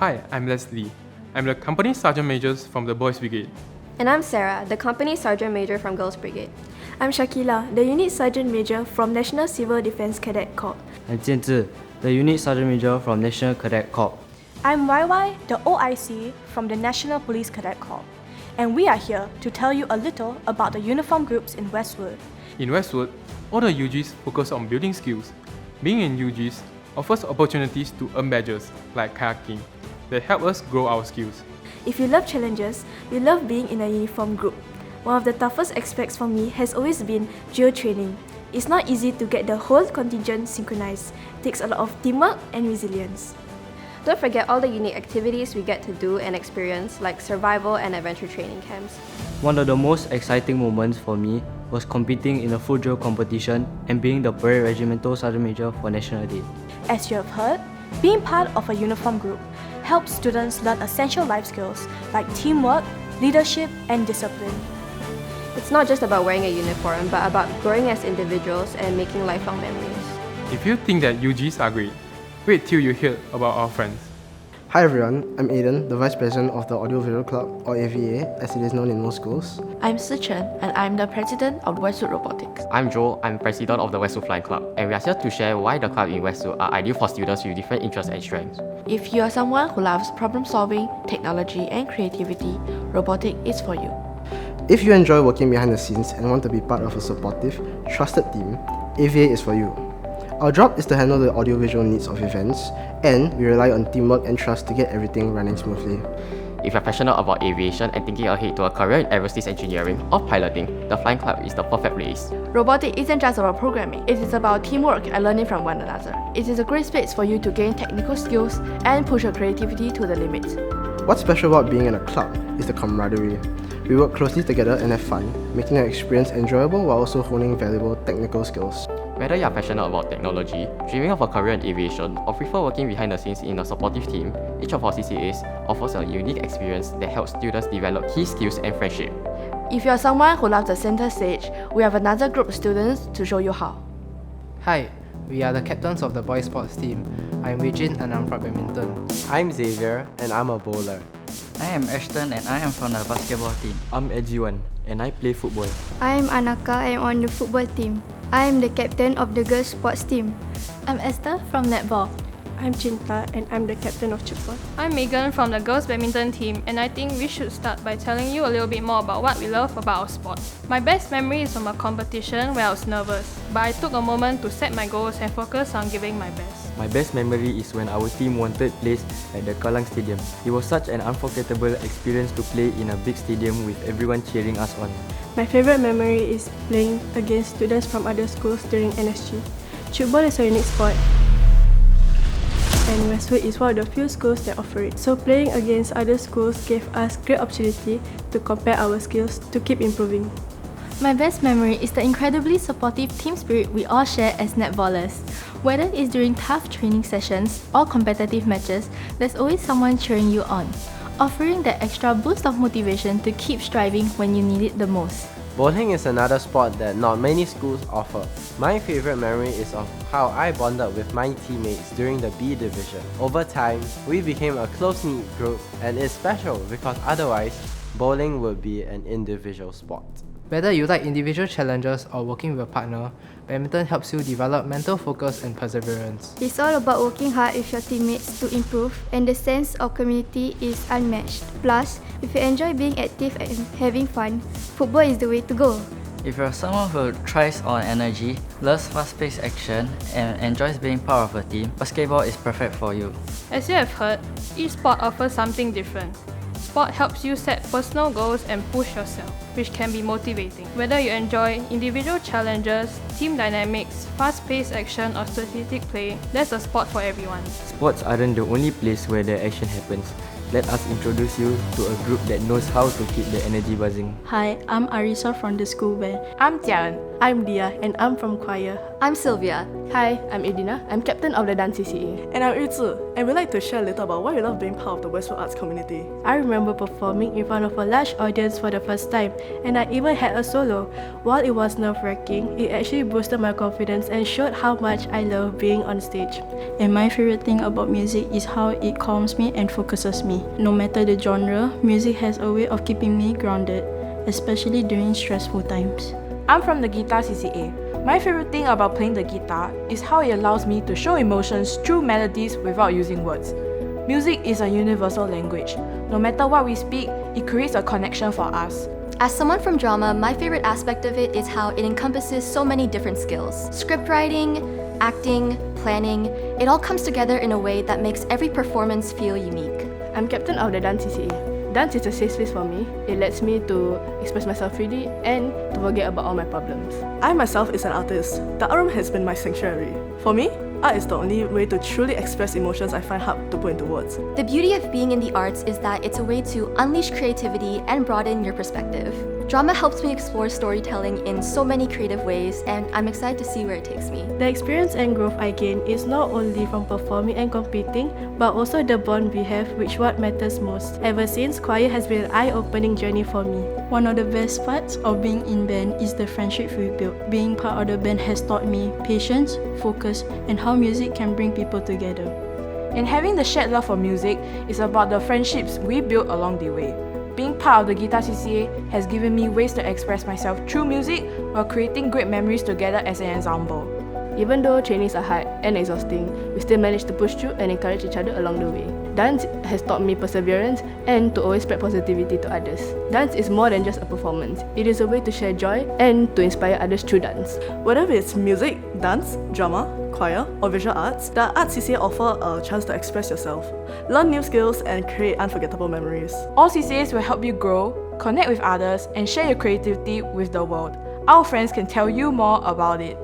Hi, I'm Leslie. I'm the Company Sergeant Major from the Boys Brigade. And I'm Sarah, the Company Sergeant Major from Girls Brigade. I'm Shakila, the Unit Sergeant Major from National Civil Defence Cadet Corps. I'm Jianzi, the Unit Sergeant Major from National Cadet Corps. I'm YY, the OIC from the National Police Cadet Corps. And we are here to tell you a little about the uniform groups in Westwood. In Westwood, all the UGs focus on building skills. Being in UGs offers opportunities to earn badges, like kayaking, that help us grow our skills. If you love challenges, you love being in a uniform group. One of the toughest aspects for me has always been drill training. It's not easy to get the whole contingent synchronized. It takes a lot of teamwork and resilience. Don't forget all the unique activities we get to do and experience, like survival and adventure training camps. One of the most exciting moments for me was competing in a full drill competition and being the Parade Regimental Sergeant Major for National Day. As you have heard, being part of a uniform group helps students learn essential life skills like teamwork, leadership, and discipline. It's not just about wearing a uniform, but about growing as individuals and making lifelong memories. If you think that UGs are great, wait till you hear about our friends. Hi everyone, I'm Aiden, the Vice President of the Audiovisual Club, or AVA, as it is known in most schools. I'm Sichen, and I'm the President of Westwood Robotics. I'm Joel, I'm President of the Westwood Flying Club, and we are here to share why the club in Westwood are ideal for students with different interests and strengths. If you are someone who loves problem solving, technology, and creativity, robotics is for you. If you enjoy working behind the scenes and want to be part of a supportive, trusted team, AVA is for you. Our job is to handle the audiovisual needs of events, and we rely on teamwork and trust to get everything running smoothly. If you're passionate about aviation and thinking ahead to a career in aerospace engineering or piloting, the Flying Club is the perfect place. Robotics isn't just about programming, it is about teamwork and learning from one another. It is a great space for you to gain technical skills and push your creativity to the limit. What's special about being in a club is the camaraderie. We work closely together and have fun, making the experience enjoyable while also honing valuable technical skills. Whether you are passionate about technology, dreaming of a career in aviation, or prefer working behind the scenes in a supportive team, each of our CCAs offers a unique experience that helps students develop key skills and friendship. If you are someone who loves the center stage, we have another group of students to show you how. Hi, we are the captains of the boys sports team. I'm Regin and I'm from badminton. I'm Xavier and I'm a bowler. I am Ashton and I am from the basketball team. I'm Edjiwan and I play football. I am Anaka and I'm on the football team. I am the captain of the girls sports team. I'm Esther from netball. I'm Chinta and I'm the captain of chipball. I'm Megan from the girls badminton team, and I think we should start by telling you a little bit more about what we love about our sport. My best memory is from a competition where I was nervous, but I took a moment to set my goals and focus on giving my best. My best memory is when our team won third place at the Kallang Stadium. It was such an unforgettable experience to play in a big stadium with everyone cheering us on. My favorite memory is playing against students from other schools during NSG. Chipball is a unique sport, and Westwood is one of the few schools that offer it. So playing against other schools gave us great opportunity to compare our skills to keep improving. My best memory is the incredibly supportive team spirit we all share as netballers. Whether it's during tough training sessions or competitive matches, there's always someone cheering you on, offering that extra boost of motivation to keep striving when you need it the most. Bowling is another sport that not many schools offer. My favorite memory is of how I bonded with my teammates during the B division. Over time, we became a close-knit group, and it's special because otherwise, bowling would be an individual sport. Whether you like individual challenges or working with a partner, badminton helps you develop mental focus and perseverance. It's all about working hard with your teammates to improve, and the sense of community is unmatched. Plus, if you enjoy being active and having fun, football is the way to go. If you're someone who thrives on energy, loves fast-paced action, and enjoys being part of a team, basketball is perfect for you. As you have heard, each sport offers something different. Sport helps you set personal goals and push yourself, which can be motivating. Whether you enjoy individual challenges, team dynamics, fast-paced action, or strategic play, there's a sport for everyone. Sports aren't the only place where the action happens. Let us introduce you to a group that knows how to keep the energy buzzing. Hi, I'm Arisa from the school band. I'm Tian. I'm Dia and I'm from choir. I'm Sylvia, Hi, I'm Edina. I'm captain of the dance CCA. And I'm Yu, and we'd like to share a little about why we love being part of the Westwood Arts community. I remember performing in front of a large audience for the first time, and I even had a solo. While it was nerve-wracking, it actually boosted my confidence and showed how much I love being on stage. And my favorite thing about music is how it calms me and focuses me. No matter the genre, music has a way of keeping me grounded, especially during stressful times. I'm from the guitar CCA. My favorite thing about playing the guitar is how it allows me to show emotions through melodies without using words. Music is a universal language. No matter what we speak, it creates a connection for us. As someone from drama, my favorite aspect of it is how it encompasses so many different skills. Script writing, acting, planning, it all comes together in a way that makes every performance feel unique. I'm captain of the dance CCA. Dance is a safe space for me. It lets me to express myself freely and to forget about all my problems. I myself is an artist. The art room has been my sanctuary. For me, art is the only way to truly express emotions I find hard to put into words. The beauty of being in the arts is that it's a way to unleash creativity and broaden your perspective. Drama helps me explore storytelling in so many creative ways, and I'm excited to see where it takes me. The experience and growth I gain is not only from performing and competing, but also the bond we have, which what matters most. Ever since, choir has been an eye-opening journey for me. One of the best parts of being in band is the friendship we built. Being part of the band has taught me patience, focus, and how music can bring people together. And having the shared love for music is about the friendships we built along the way. Being part of the guitar CCA has given me ways to express myself through music while creating great memories together as an ensemble. Even though trainings are hard and exhausting, we still manage to push through and encourage each other along the way. Dance has taught me perseverance and to always spread positivity to others. Dance is more than just a performance. It is a way to share joy and to inspire others through dance. Whether it's music, dance, drama, choir, or visual arts, the Arts CCA offer a chance to express yourself, learn new skills, and create unforgettable memories. All CCAs will help you grow, connect with others, and share your creativity with the world. Our friends can tell you more about it.